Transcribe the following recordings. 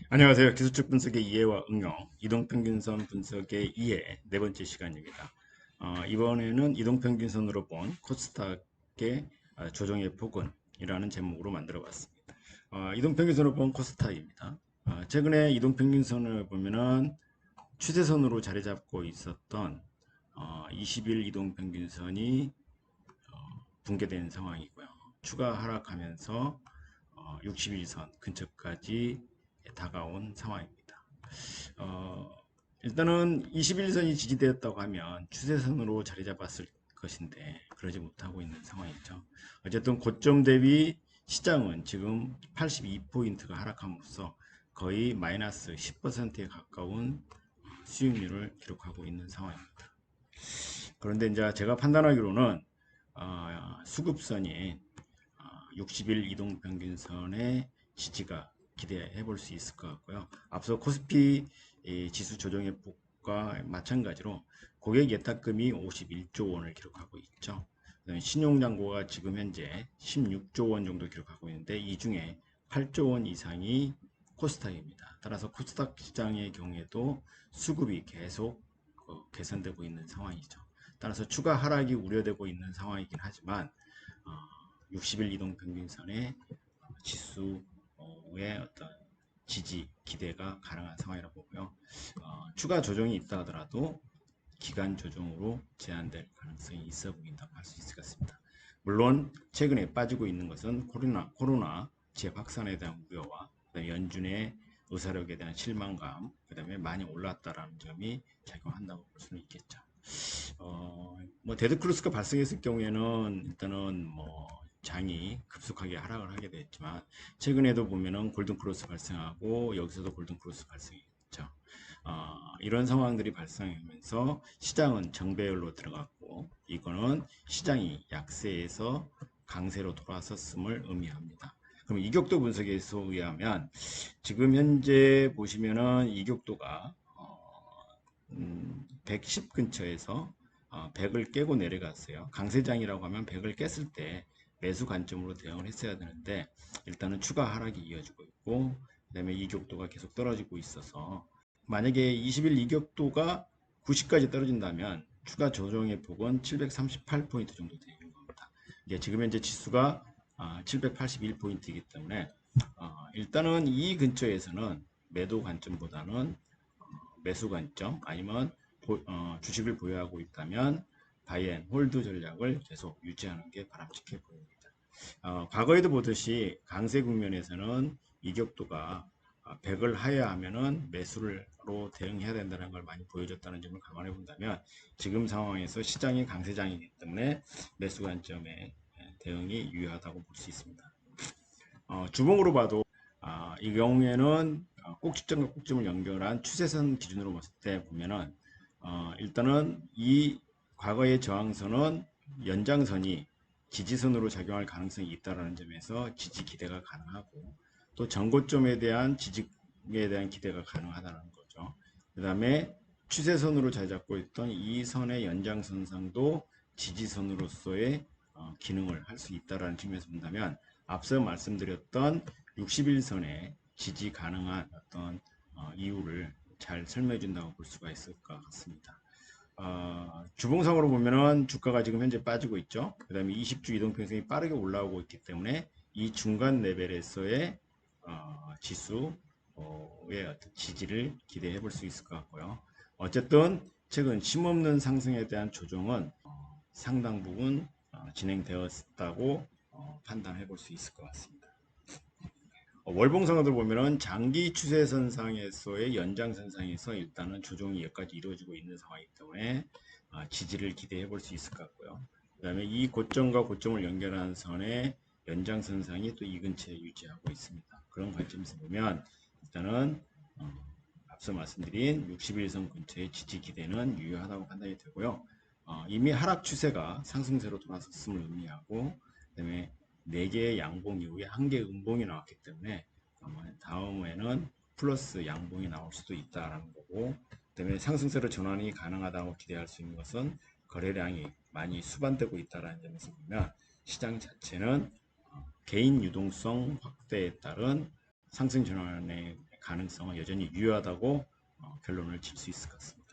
안녕하세요. 기술적 분석의 이해와 응용, 이동평균선 분석의 이해 네 번째 시간입니다. 이번에는 이동평균선으로 본 코스닥의 조정의 폭언이라는 제목으로 만들어 봤습니다. 이동평균선으로 본 코스닥입니다. 최근에 이동평균선을 보면은 추세선으로 자리 잡고 있었던 20일 이동평균선이 붕괴된 상황이고요. 추가 하락하면서 60일선 근처까지 다가온 상황입니다. 어, 일단은 21선이 지지되었다고 하면 추세선으로 자리 잡았을 것인데 그러지 못하고 있는 상황이죠. 어쨌든 고점 대비 시장은 지금 82포인트가 하락함으로써 거의 마이너스 10%에 가까운 수익률을 기록하고 있는 상황입니다. 그런데 이제 제가 판단하기로는 수급선인 60일 이동평균선의 지지가 기대해 볼 수 있을 것 같고요. 앞서 코스피 지수 조정의 폭과 마찬가지로 고객 예탁금이 51조 원을 기록하고 있죠. 신용잔고가 지금 현재 16조 원 정도 기록하고 있는데 이 중에 8조 원 이상이 코스닥입니다. 따라서 코스닥 시장의 경우에도 수급이 계속 개선되고 있는 상황이죠. 따라서 추가 하락이 우려되고 있는 상황이긴 하지만 60일 이동 평균선의 지수의 어떤 지지 기대가 가능한 상황이라고 보고요. 추가 조정이 있다 하더라도 기간 조정으로 제한될 가능성이 있어 보인다고 할 수 있을 것 같습니다. 물론 최근에 빠지고 있는 것은 코로나 재확산에 대한 우려와 연준의 의사력에 대한 실망감, 그다음에 많이 올랐다라는 점이 작용한다고 볼 수는 있겠죠. 뭐 데드크루스가 발생했을 경우에는 일단은 뭐 장이 급속하게 하락을 하게 됐지만 최근에도 보면은 골든크로스 발생하고 여기서도 골든크로스 발생했죠. 이런 상황들이 발생하면서 시장은 정배열로 들어갔고 이거는 시장이 약세에서 강세로 돌아섰음을 의미합니다. 그럼 이격도 분석에 의하면 지금 현재 보시면은 이격도가 110 근처에서 100을 깨고 내려갔어요. 강세장이라고 하면 100을 깼을 때 매수 관점으로 대응을 했어야 되는데 일단은 추가 하락이 이어지고 있고 그다음에 이격도가 계속 떨어지고 있어서 만약에 20일 이격도가 90까지 떨어진다면 추가 조정의 폭은 738포인트 정도 되는 겁니다. 이게 지금 현재 지수가 781포인트이기 때문에 일단은 이 근처에서는 매도 관점보다는 매수 관점 아니면 주식을 보유하고 있다면 바이앤 홀드 전략을 계속 유지하는 게 바람직해 보입니다. 과거에도 보듯이 강세 국면에서는 이격도가 100을 하야하면은 매수로 대응해야 된다는 걸 많이 보여줬다는 점을 감안해 본다면 지금 상황에서 시장이 강세장이기 때문에 매수 관점의 대응이 유효하다고 볼 수 있습니다. 주봉으로 봐도 이 경우에는 꼭지점과 꼭지점을 연결한 추세선 기준으로 봤을 때 보면은 일단은 이 과거의 저항선은 연장선이 지지선으로 작용할 가능성이 있다는 점에서 지지 기대가 가능하고 또 전고점에 대한 지지에 대한 기대가 가능하다는 거죠. 그 다음에 추세선으로 자리 잡고 있던 이 선의 연장선상도 지지선으로서의 기능을 할 수 있다는 측면에서 본다면 앞서 말씀드렸던 61선의 지지 가능한 어떤 이유를 잘 설명해 준다고 볼 수가 있을 것 같습니다. 주봉상으로 보면은 주가가 지금 현재 빠지고 있죠. 그 다음에 20주 이동평균선이 빠르게 올라오고 있기 때문에 이 중간 레벨에서의 지수의 어떤 지지를 기대해 볼 수 있을 것 같고요. 어쨌든 최근 힘없는 상승에 대한 조정은 상당 부분 진행되었다고 판단해 볼 수 있을 것 같습니다. 월봉상으로 보면은 장기 추세선상에서의 연장선상에서 일단은 조정이 여기까지 이루어지고 있는 상황이기 때문에 지지를 기대해 볼 수 있을 것 같고요. 그 다음에 이 고점과 고점을 연결하는 선의 연장선상이 또 이 근처에 유지하고 있습니다. 그런 관점에서 보면 일단은 앞서 말씀드린 61선 근처의 지지 기대는 유효하다고 판단이 되고요. 이미 하락 추세가 상승세로 돌아섰음을 의미하고 그다음에 4개의 양봉 이후에 1개의 음봉이 나왔기 때문에 다음에는 플러스 양봉이 나올 수도 있다라는 거고 그다음에 상승세로 전환이 가능하다고 기대할 수 있는 것은 거래량이 많이 수반되고 있다는 점에서 보면 시장 자체는 개인 유동성 확대에 따른 상승 전환의 가능성은 여전히 유효하다고 결론을 질 수 있을 것 같습니다.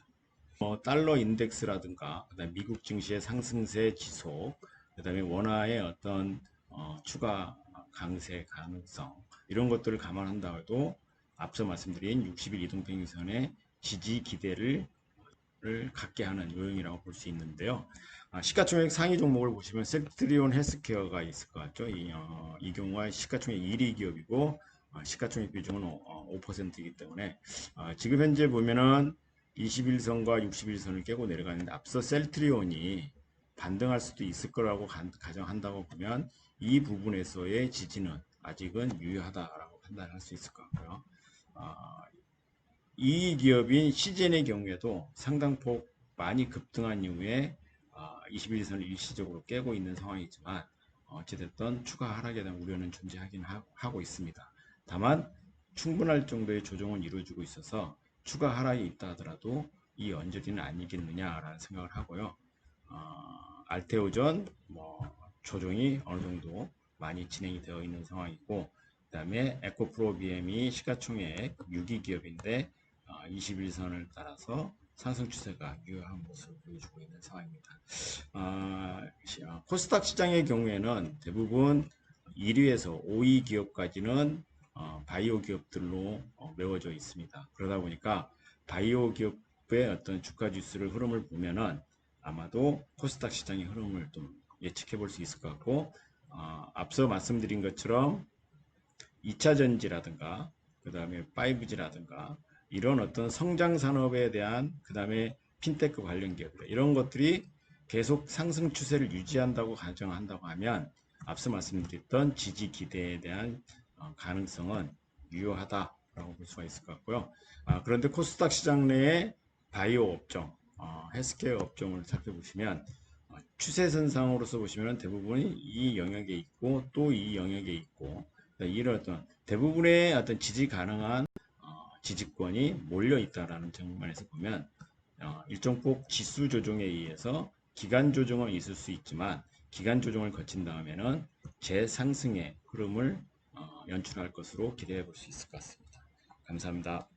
달러 인덱스라든가 그다음 미국 증시의 상승세 지속, 그다음에 원화의 어떤 추가 강세 가능성, 이런 것들을 감안한다 해도 앞서 말씀드린 60일 이동평균선의 지지 기대를 갖게 하는 요인이라고 볼 수 있는데요. 시가총액 상위 종목을 보시면 셀트리온 헬스케어가 있을 것 같죠. 이 경우가 시가총액 1위 기업이고 시가총액 비중은 5%이기 때문에 지금 현재 보면은 21선과 61선을 깨고 내려가는데 앞서 셀트리온이 반등할 수도 있을 거라고 가정한다고 보면 이 부분에서의 지지는 아직은 유효하다라고 판단할 수 있을 것 같고요. 이 기업인 시젠의 경우에도 상당폭 많이 급등한 이후에 21선을 일시적으로 깨고 있는 상황이지만 어찌됐든 추가 하락에 대한 우려는 존재하긴 하고 있습니다. 다만 충분할 정도의 조정은 이루어지고 있어서 추가 하락이 있다 하더라도 이 언저리는 아니겠느냐라는 생각을 하고요. 알테오전 조정이 어느 정도 많이 진행이 되어 있는 상황이고, 그 다음에 에코프로 BM이 시가총액 6위 기업인데 21선을 따라서 상승 추세가 유효한 모습을 보여주고 있는 상황입니다. 코스닥 시장의 경우에는 대부분 1위에서 5위 기업까지는 바이오 기업들로 메워져 있습니다. 그러다 보니까 바이오 기업의 어떤 주가 지수를 흐름을 보면은 아마도 코스닥 시장의 흐름을 좀 예측해 볼 수 있을 것 같고, 앞서 말씀드린 것처럼 2차 전지라든가 그 다음에 5G라든가 이런 어떤 성장 산업에 대한, 그 다음에 핀테크 관련 기업들, 이런 것들이 계속 상승 추세를 유지한다고 가정한다고 하면 앞서 말씀드렸던 지지 기대에 대한 가능성은 유효하다라고 볼 수가 있을 것 같고요. 그런데 코스닥 시장 내에 바이오 업종, 헬스케어 업종을 살펴보시면 추세선상으로서 보시면 대부분이 이 영역에 있고 또 이 영역에 있고, 이런 어떤 대부분의 어떤 지지 가능한 지지권이 몰려 있다라는 측면에서 보면 일정 폭 지수 조정에 의해서 기간 조정은 있을 수 있지만 기간 조정을 거친 다음에는 재상승의 흐름을 연출할 것으로 기대해 볼 수 있을 것 같습니다. 감사합니다.